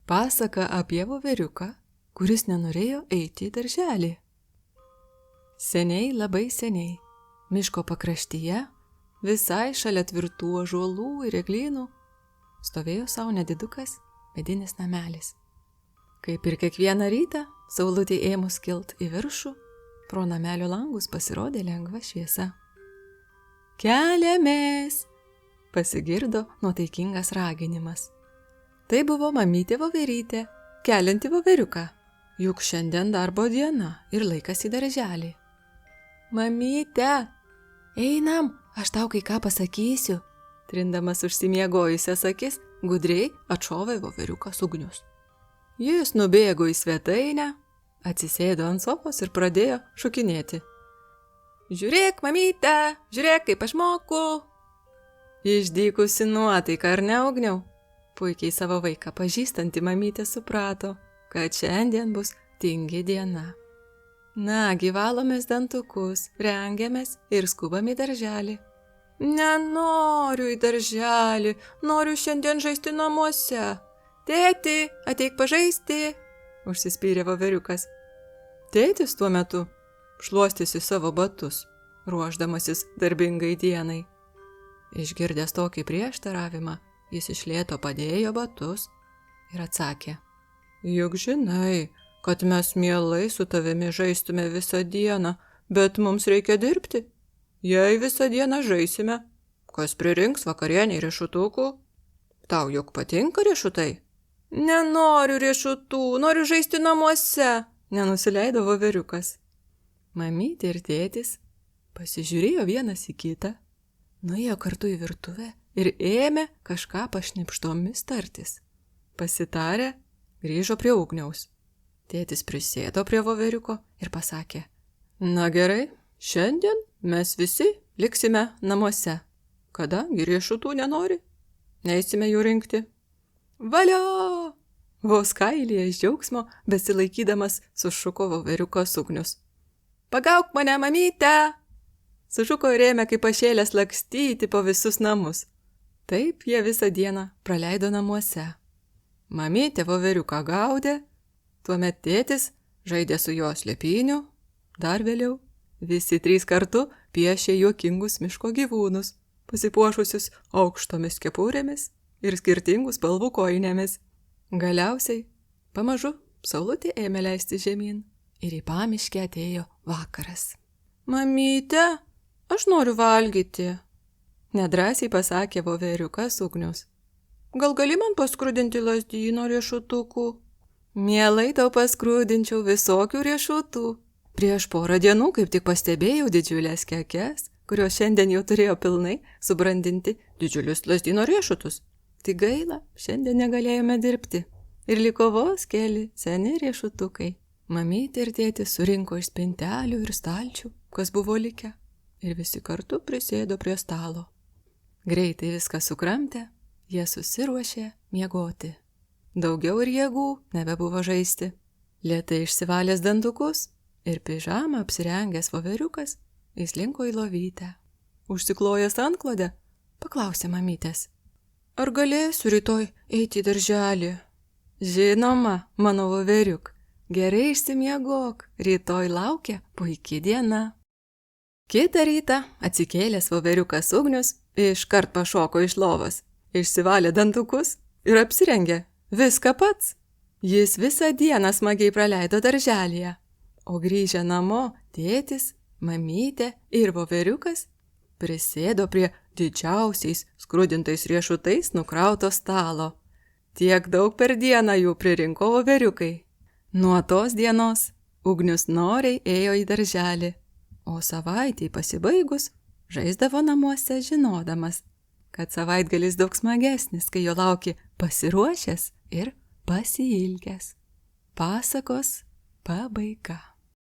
Pasaka apie voveriuką, kuris nenorėjo eiti į darželį. Seniai, labai seniai, miško pakraštyje, visai šalia tvirtų ąžuolų ir eglynų, stovėjo savo nedidukas medinis namelis. Kaip ir kiekvieną rytą, saulutei ėmus kilt į viršų, pro namelio langus pasirodė lengva šviesa. Keliamės! Pasigirdo nuotaikingas raginimas. Tai buvo mamytė voverytė, kelianti voveriuką, juk šiandien darbo diena ir laikas į darželį. Mamyte, einam, aš tau kai ką pasakysiu, trindamas užsimiegojusias akis, gudriai atšovė voveriukas Ugnius. Jis nubėgo į svetainę, atsisėdo ant sofos ir pradėjo šokinėti. Žiūrėk, mamyte, žiūrėk, kaip aš moku. Išdykusi nuotaika, ar ne, Ugniau? Puikiai savo vaiką pažįstanti mamytė suprato, kad šiandien bus tingi diena. Nagi, valomės dantukus, rengiamės ir skubam į darželį. Nenoriu į darželį, noriu šiandien žaisti namuose. Tėti, ateik pažaisti, užsispyrė voveriukas. Tėtis tuo metu šluostėsi savo batus, ruošdamasis darbingai dienai. Išgirdęs tokį prieštaravimą, jis iš lėto padėjo batus ir atsakė. Juk žinai, kad mes mielai su tavimi žaistume visą dieną, bet mums reikia dirbti. Jei visą dieną žaisime, kas pririnks vakarienei riešutukų? Tau juk patinka riešutai? Nenoriu riešutų, noriu žaisti namuose, nenusileido voveriukas. Mamytė ir tėtis pasižiūrėjo vienas į kitą, nuėjo kartu į virtuvę ir ėmė kažką pašnipštomis tartis. Pasitarę, grįžo prie Ugniaus. Tėtis prisėdo prie voveriuko ir pasakė, na gerai, šiandien mes visi liksime namuose. Kadangi riešutų nenori, neisime jų rinkti. Valio! Vos kailyje iš džiaugsmo besilaikydamas sušuko voveriukas Ugnius. Pagauk mane, mamyte! Sušuko ir ėmė kaip pašėlęs lakstyti po visus namus. Taip jie visą dieną praleido namuose. Mamytė voveriuką gaudė, tuomet tėtis žaidė su jo slėpyniu, dar vėliau visi trys kartu piešė juokingus miško gyvūnus, pasipuošusius aukštomis kepurėmis ir skirtingų spalvų kojinėmis. Galiausiai, pamažu, saulutė ėmė leisti žemyn ir į pamiškę atėjo vakaras. Mamyte, aš noriu valgyti, nedrąsiai pasakė voveriukas Ugnius. Gal gali man paskrudinti lazdyno riešutukų? Mielai tau paskrudinčiau visokių riešutų. Prieš porą dienų kaip tik pastebėjau didžiulės kekes, kurios šiandien jau turėjo pilnai subrandinti didžiulius lazdyno riešutus. Tik gaila, šiandien negalėjome dirbti. Ir liko vos keli seni riešutukai. Mamytė ir tėtis surinko iš spintelių ir stalčių, kas buvo likę, ir visi kartu prisėdo prie stalo. Greitai viską sukramtę, jie susiruošė miegoti. Daugiau ir jėgų nebebuvo žaisti. Lėtai išsivalęs dantukus ir pižamą apsirengęs voveriukas įslinko į lovytę. Užsiklojęs antklodę, paklausė mamytės. Ar galėsiu rytoj eiti į darželį? Žinoma, mano voveriuk, gerai išsimiegok, rytoj laukia puiki diena. Kitą rytą atsikėlęs voveriukas Ugnius iškart pašoko iš lovos, išsivalė dantukus ir apsirengė viską pats. Jis visą dieną smagiai praleido darželyje, o grįžę namo tėtis, mamytė ir voveriukas prisėdo prie didžiausiais skrudintais riešutais nukrauto stalo. Tiek daug per dieną jų pririnko voveriukai. Nuo tos dienos Ugnius noriai ėjo į darželį, o savaitei pasibaigus žaisdavo namuose žinodamas, kad savaitgalis daug smagesnis, kai jo lauki pasiruošęs ir pasiilgęs. Pasakos pabaiga.